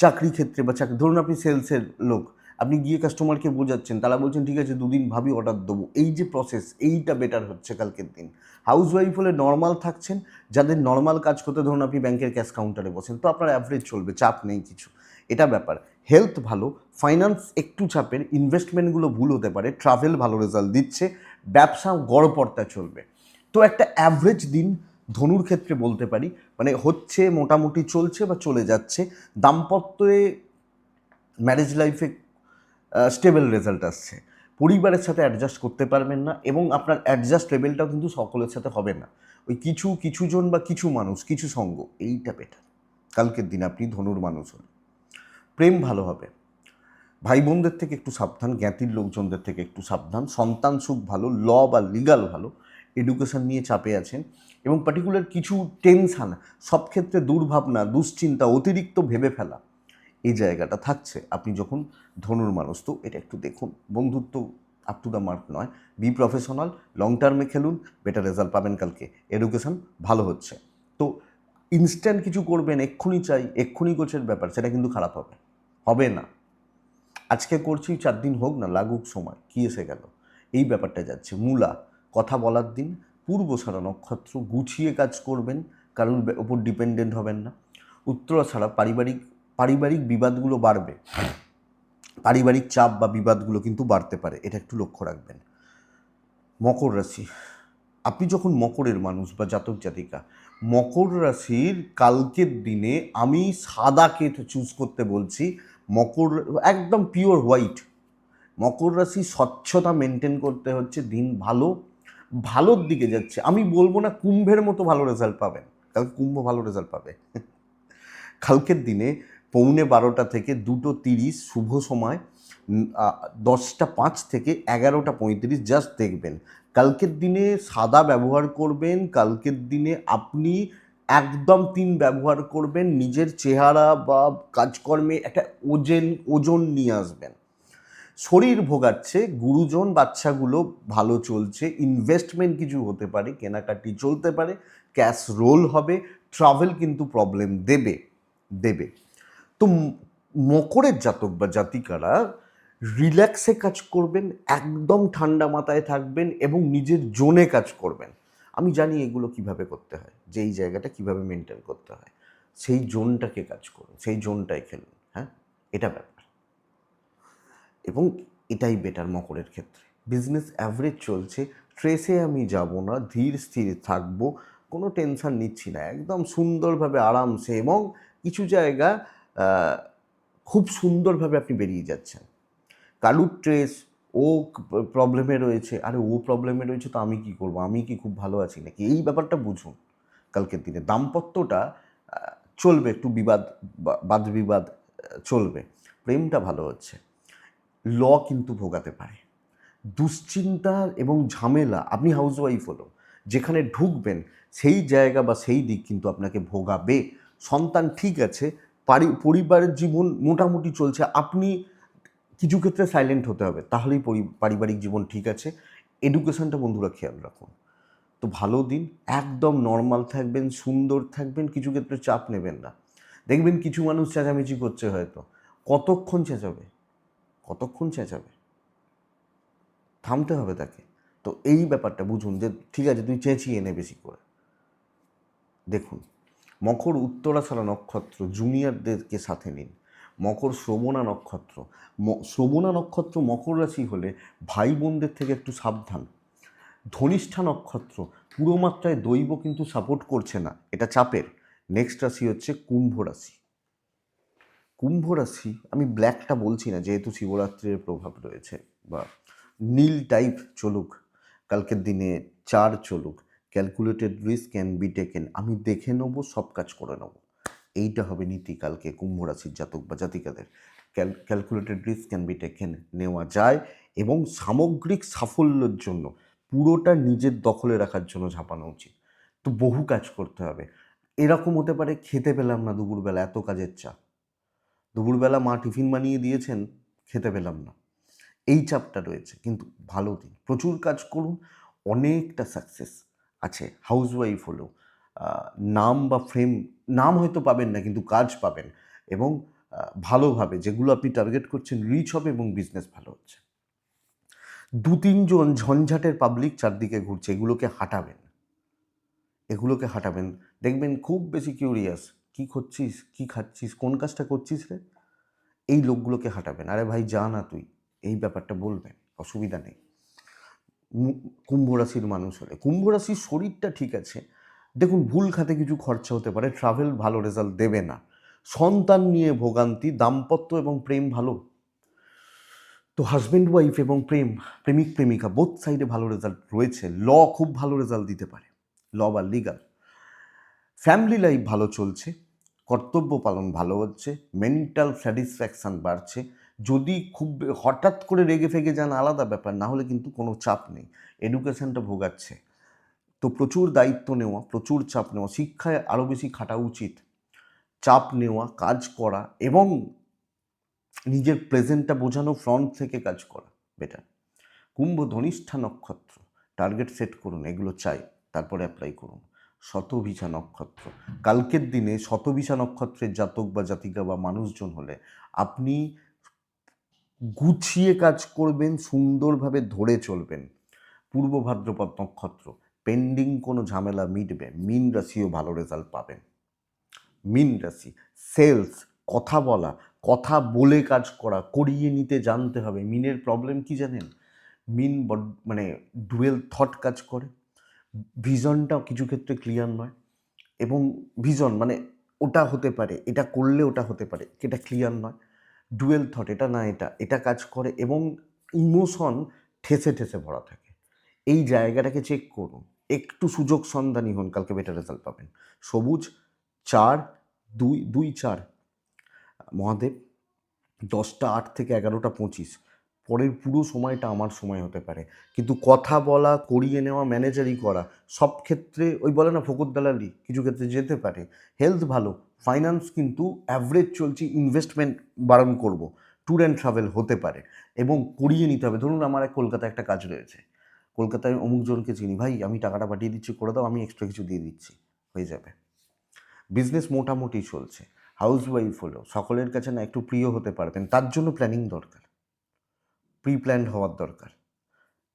চাকরি ক্ষেত্রে বা ধরুন আপনি সেলসের লোক, আপনি গিয়ে কাস্টমারকে বোঝাচ্ছেন, তারা বলছেন ঠিক আছে 2 দিন ভাবি অর্ডার দেবো, এই যে প্রসেস, এইটা বেটার হচ্ছে কালকের দিন। হাউস ওয়াইফ হলে নর্মাল থাকছেন, যাদের নর্মাল কাজ করতে, ধরুন আপনি ব্যাংকের ক্যাশ কাউন্টারে বসেন, তো আপনার অ্যাভারেজ চলবে, চাপ নেই কিছু, এটা ব্যাপার। হেলথ ভালো, ফাইন্যান্স একটু চাপের, ইনভেস্টমেন্টগুলো ভুল হতে পারে, ট্রাভেল ভালো রেজাল্ট দিচ্ছে, ব্যবসা গড়পড়তা চলবে, তো একটা অ্যাভারেজ দিন, ধনুর ক্ষেত্রে বলতে পারি মানে হচ্ছে, মোটামুটি চলছে বা চলে যাচ্ছে। দাম্পত্যে, ম্যারেজ লাইফে স্টেবল রেজাল্ট আসছে। পরিবারের সাথে অ্যাডজাস্ট করতে পারবেন না, এবং আপনার অ্যাডজাস্ট লেভেলটাও কিন্তু সকলের সাথে হবে না। ওই কিছু জন বা কিছু মানুষ, কিছু সঙ্গ, এইটা বেটার কালকের দিনে আপনি ধনুর মানুষ হন। প্রেম ভালো হবে, ভাই বোনদের থেকে একটু সাবধান, জ্ঞাতির লোকজনদের থেকে একটু সাবধান, সন্তান সুখ ভালো, ল বা লিগাল ভালো, এডুকেশন নিয়ে চাপে আছেন, এবং পার্টিকুলার কিছু টেনশান, সব ক্ষেত্রে দুর্ভাবনা, দুশ্চিন্তা, অতিরিক্ত ভেবে ফেলা, এই জায়গাটা থাকছে আপনি যখন ধনুর মানুষ। তো এটা একটু দেখুন। বন্ধুত্ব আপ টু দ্য মার্ক নয়, বি প্রফেশনাল, লং টার্মে খেলুন, বেটার রেজাল্ট পাবেন কালকে। এডুকেশন ভালো হচ্ছে। তো ইনস্ট্যান্ট কিছু করবেন, এক্ষুনি চাই, এক্ষুনি গোছের ব্যাপার, সেটা কিন্তু খারাপ হবে, হবে না। আজকে করছি, 4 দিন হোক না, লাগুক সময়, কি এসে গেল, এই ব্যাপারটা যাচ্ছে। মূলা, কথা বলার দিন, পূর্বষাঢ়া নক্ষত্র, গুছিয়ে কাজ করবেন, কারোর ওপর ডিপেন্ডেন্ট হবেন না। উত্তরাষাঢ়া, পারিবারিক বিবাদগুলো বাড়বে, পারিবারিক চাপ বা বিবাদগুলো কিন্তু বাড়তে পারে, এটা একটু লক্ষ্য রাখবেন। মকর রাশি, আপনি যখন মকরের মানুষ বা জাতক জাতিকা, মকর রাশির কালকের দিনে আমি সাদাকে চুজ করতে বলছি। মকর একদম পিওর হোয়াইট, মকর রাশি স্বচ্ছতা মেনটেন করতে হচ্ছে। দিন ভালো, ভালোর দিকে যাচ্ছে। আমি বলবো না কুম্ভের মতো ভালো রেজাল্ট পাবেন, কালকে কুম্ভ ভালো রেজাল্ট পাবে। কালকের দিনে 11:15 থেকে 2:30 শুভ সময়, 10:05 থেকে 11:35 জাস্ট দেখবেন। কালকের দিনে সাদা ব্যবহার করবেন, কালকের দিনে আপনি একদম 3 ব্যবহার করবেন, নিজের চেহারা বা কাজকর্মে একটা ওজন নিয়ে আসবেন। শরীর ভোগাচ্ছে, গুরুজন বাচ্চাগুলো ভালো চলছে, ইনভেস্টমেন্ট কিছু হতে পারে, কেনাকাটি চলতে পারে, ক্যাশ রোল হবে, ট্রাভেল কিন্তু প্রবলেম দেবে দেবে। তো মকরের জাতক বা জাতিকারা রিল্যাক্সে কাজ করবেন, একদম ঠান্ডা মাথায় থাকবেন এবং নিজের জোনে কাজ করবেন। আমি জানি এগুলো কিভাবে করতে হয়, যে এই জায়গাটা কিভাবে মেনটেন করতে হয়, সেই জোনটাকে কাজ করুন, সেই জোনটাই খেলুন। হ্যাঁ, এটা ব্যাপার, এবং এটাই বেটার মকরের ক্ষেত্রে। বিজনেস অ্যাভারেজ চলছে, ট্রেসে আমি যাব না, ধীর স্থির থাকবো, কোনো টেনশন নিচ্ছি না, একদম সুন্দরভাবে আরামসে, এবং কিছু জায়গা খুব সুন্দরভাবে আপনি বেরিয়ে যাচ্ছেন। কালুর ট্রেস, ও প্রবলেমে রয়েছে, আরে ও প্রবলেমে রয়েছে তো আমি কি করব, আমি কি খুব ভালো আছি নাকি, এই ব্যাপারটা বুঝুন। কালকের দিনে দাম্পত্যটা চলবে, একটু বাদ বিবাদ চলবে, প্রেমটা ভালো হচ্ছে। ল কিন্তু ভোগাতে পারে, দুশ্চিন্তা এবং ঝামেলা। আপনি হাউসওয়াইফ হলো, যেখানে ঢুকবেন সেই জায়গা বা সেই দিক কিন্তু আপনাকে ভোগাবে। সন্তান ঠিক আছে, পরিবারের জীবন মোটামুটি চলছে, আপনি কিছু ক্ষেত্রে সাইলেন্ট হতে হবে, তাহলেই পারিবারিক জীবন ঠিক আছে। এডুকেশনটা বন্ধুরা খেয়াল রাখুন। তো ভালো দিন, একদম নর্মাল থাকবেন, সুন্দর থাকবেন, কিছু ক্ষেত্রে চাপ নেবেন না। দেখবেন কিছু মানুষ চেঁচামেচি করছে, হয়তো কতক্ষণ চেঁচাবে, কতক্ষণ চেঁচাবে, থামতে হবে তাকে। তো এই ব্যাপারটা বুঝুন যে ঠিক আছে, তুই চেঁচিয়ে নে বেশি করে। দেখুন, মকর উত্তরাষাঢ়া নক্ষত্র, জুনিয়রদেরকে সাথে নিন। মকর শ্রবণা নক্ষত্র, শ্রবণা নক্ষত্র মকর রাশি হলে ভাই বোনদের থেকে একটু সাবধান। ধনিষ্ঠা নক্ষত্র, পুরো মাত্রায় দৈব কিন্তু সাপোর্ট করছে না, এটা চাপের। নেক্সট রাশি হচ্ছে কুম্ভ রাশি। কুম্ভ রাশি, আমি ব্ল্যাকটা বলছি না, যেহেতু শিবরাত্রির প্রভাব রয়েছে, বা নীল টাইপ চলুক, কালকের দিনে 4 চলুক, calculated risk can be taken, আমি দেখে নেবো, সব কাজ করে নেবো, এইটা হবে নীতি কালকে কুম্ভ রাশির জাতক বা জাতিকাদের। Calculated risk can be taken, নেওয়া যায়, এবং সামগ্রিক সাফল্যের জন্য, পুরোটা নিজের দখলে রাখার জন্য ঝাঁপানো উচিত। তো বহু কাজ করতে হবে। এরকম হতে পারে, খেতে পেলাম না দুপুরবেলা, এত কাজের চাপ, দুপুরবেলা মা টিফিন বানিয়ে দিয়েছেন, খেতে পেলাম না, এই চাপটা রয়েছে। কিন্তু ভালো দিন, প্রচুর কাজ করুন, অনেকটা সাকসেস আছে। হাউসওয়াইফ হলেও নাম বা ফ্রেম, নাম হয়তো পাবেন না, কিন্তু কাজ পাবেন, এবং ভালোভাবে যেগুলো আপনি টার্গেট করছেন রিচ হবে, এবং বিজনেস ভালো হচ্ছে। 2-3 জন ঝঞ্ঝাটের পাবলিক চারদিকে ঘুরছে, এগুলোকে হাঁটাবেন। দেখবেন খুব বেশি কিউরিয়াস, কি করছিস, কি খাচ্ছিস, কোন কাজটা করছিস রে, এই লোকগুলোকে হাঁটাবেন। আরে ভাই যা না তুই, এই ব্যাপারটা বলবেন, অসুবিধা নেই। কুম্ভ রাশির মানুষ হলে, কুম্ভ রাশির শরীরটা ঠিক আছে, দেখুন, ভুল খাতে কিছু খরচা হতে পারে, ট্রাভেল ভালো রেজাল্ট দেবে না, সন্তান নিয়ে ভোগান্তি, দাম্পত্য এবং প্রেম ভালো। তো হাজব্যান্ড ওয়াইফ এবং প্রেমিক প্রেমিকা বোথ সাইডে ভালো রেজাল্ট রয়েছে। ল খুব ভালো রেজাল্ট দিতে পারে, ল বা লিগাল। ফ্যামিলি লাইফ ভালো চলছে, কর্তব্য পালন ভালো হচ্ছে, মেন্টাল স্যাটিসফ্যাকশান বাড়ছে। যদি খুব হঠাৎ করে রেগে ফেগে যান আলাদা ব্যাপার, না হলে কিন্তু কোনো চাপ নেই। এডুকেশনটা ভোগাচ্ছে, তো প্রচুর দায়িত্ব নেওয়া, প্রচুর চাপ নেওয়া, শিক্ষায় আরও বেশি খাটা উচিত। চাপ নেওয়া, কাজ করা এবং নিজের প্রেজেন্টটা বোঝানো, ফ্রন্ট থেকে কাজ করা বেটার। কুম্ভ ধনিষ্ঠা নক্ষত্র, টার্গেট সেট করুন, এগুলো চাই, তারপরে অ্যাপ্লাই করুন। শতভিষা নক্ষত্র, কালকের দিনে শতভিষা নক্ষত্রের জাতক বা জাতিকা বা মানুষজন হলে আপনি গুছিয়ে কাজ করবেন, সুন্দরভাবে ধরে চলবেন। পূর্ব ভাদ্রপদ নক্ষত্র, পেন্ডিং কোনো ঝামেলা মিটবে, মীন রাশিও ভালো রেজাল্ট পাবেন। মীন রাশি, সেলস, কথা বলা, কথা বলে কাজ করা, করিয়ে নিতে জানতে হবে। মীনের প্রবলেম কি জানেন? মীন মানে ডুয়েল থট কাজ করে, ভিশনটা কিছু ক্ষেত্রে ক্লিয়ার নয়, এবং ভিশন মানে ওটা হতে পারে, এটা করলে ওটা হতে পারে, এটা ক্লিয়ার নয়। ডুয়েল থট, এটা না এটা কাজ করে, এবং ইমোশন ঠেসে ঠেসে ভরা থাকে। এই জায়গাটাকে চেক করুন, একটু সুযোগ সন্ধানী হন, কালকে বেটার রেজাল্ট পাবেন। সবুজ 4-2-2-4 মহাদেব, 10টা 8 থেকে 11টা 25, পরের পুরো সময়টা আমার সময় হতে পারে, কিন্তু কথা বলা, করিয়ে নেওয়া, ম্যানেজারি করা, সব ক্ষেত্রে ওই বলে না ফকর দালালি, কিছু ক্ষেত্রে যেতে পারে। হেলথ ভালো, ফাইন্যান্স কিন্তু অ্যাভারেজ চলছে, ইনভেস্টমেন্ট বারণ করব, ট্যুর অ্যান্ড ট্রাভেল হতে পারে, এবং করিয়ে নিতে হবে। ধরুন আমার কলকাতায় একটা কাজ রয়েছে, কলকাতায় অমুকজনকে চিনি, ভাই আমি টাকাটা পাঠিয়ে দিচ্ছি, করে দাও, আমি এক্সট্রা কিছু দিয়ে দিচ্ছি, হয়ে যাবে। বিজনেস মোটামুটি চলছে, হাউসওয়াইফ হলো, সকলের কাছে না একটু প্রিয় হতে পারবেন, তার জন্য প্ল্যানিং দরকার, প্রি প্ল্যান্ড হওয়ার দরকার।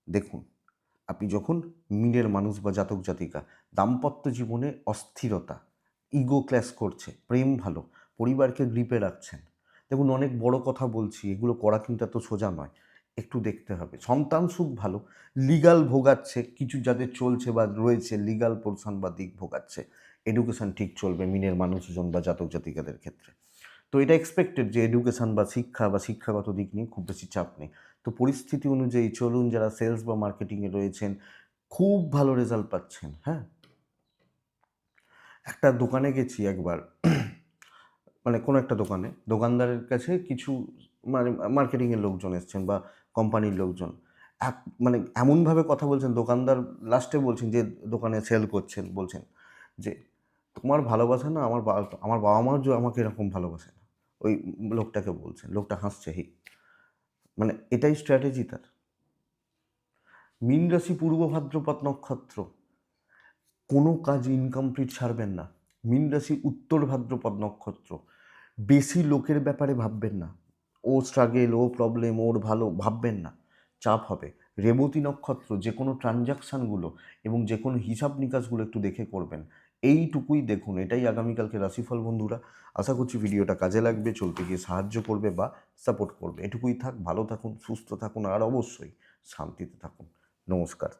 দেখুন, আপনি যখন মিনের মানুষ বা জাতক জাতিকা, দাম্পত্য জীবনে অস্থিরতা, ইগো ক্ল্যাশ করছে, প্রেম ভালো, পরিবারকে গ্রিপে রাখছেন। দেখুন, অনেক বড় কথা বলছি, এগুলো করা কিন্তু এত সোজা নয়, একটু দেখতে হবে। সন্তান সুখ ভালো, লিগাল ভোগাচ্ছে, কিছু যাদের চলছে বা রয়েছে লিগাল পোর্শন বা দিক ভোগাচ্ছে। এডুকেশন ঠিক চলবে মিনের মানুষজন বা জাতক জাতিকাদের ক্ষেত্রে। তো এটা এক্সপেক্টেড যে এডুকেশন বা শিক্ষা বা শিক্ষাগত দিক নিয়ে খুব বেশি চাপ নেই। তো পরিস্থিতি অনুযায়ী চলুন, যারা সেলস বা মার্কেটিংয়ে রয়েছেন খুব ভালো রেজাল্ট পাচ্ছেন। হ্যাঁ, একটা দোকানে গেছি একবার, মানে কোনো একটা দোকানে, দোকানদারের কাছে কিছু মানে মার্কেটিংয়ের লোকজন এসছেন বা কোম্পানির লোকজন, এক মানে এমনভাবে কথা বলছেন, দোকানদার লাস্টে বলছেন, যে দোকানে সেল করছেন, বলছেন যে তোমার ভালোবাসা না আমার বাবা মার আমাকে এরকম ভালোবাসে না, ওই লোকটাকে বলছেন, লোকটা হাসছে, মানে এটাই স্ট্র্যাটেজি তার। মীন রাশি, পূর্ব ভাদ্রপদ নক্ষত্র, কোনো কাজ ইনকমপ্লিট ছাড়বেন না। মীন রাশি, উত্তর ভাদ্রপদ নক্ষত্র, বেশি লোকের ব্যাপারে ভাববেন না, ও স্ট্রাগেল, ও প্রবলেম, ওর ভালো ভাববেন না, চাপ হবে। রেবতী নক্ষত্র, যে কোনো ট্রানজাকশানগুলো এবং যে কোনো হিসাব নিকাশগুলো একটু দেখে করবেন। এইটুকুই দেখুন, এটাই আগামীকালকে রাশিফল বন্ধুরা। আশা করছি ভিডিওটা কাজে লাগবে, চলতে গিয়ে সাহায্য করবে বা সাপোর্ট করবে। এটুকুই থাক, ভালো থাকুন, সুস্থ থাকুন, আর অবশ্যই শান্তিতে থাকুন। নমস্কার।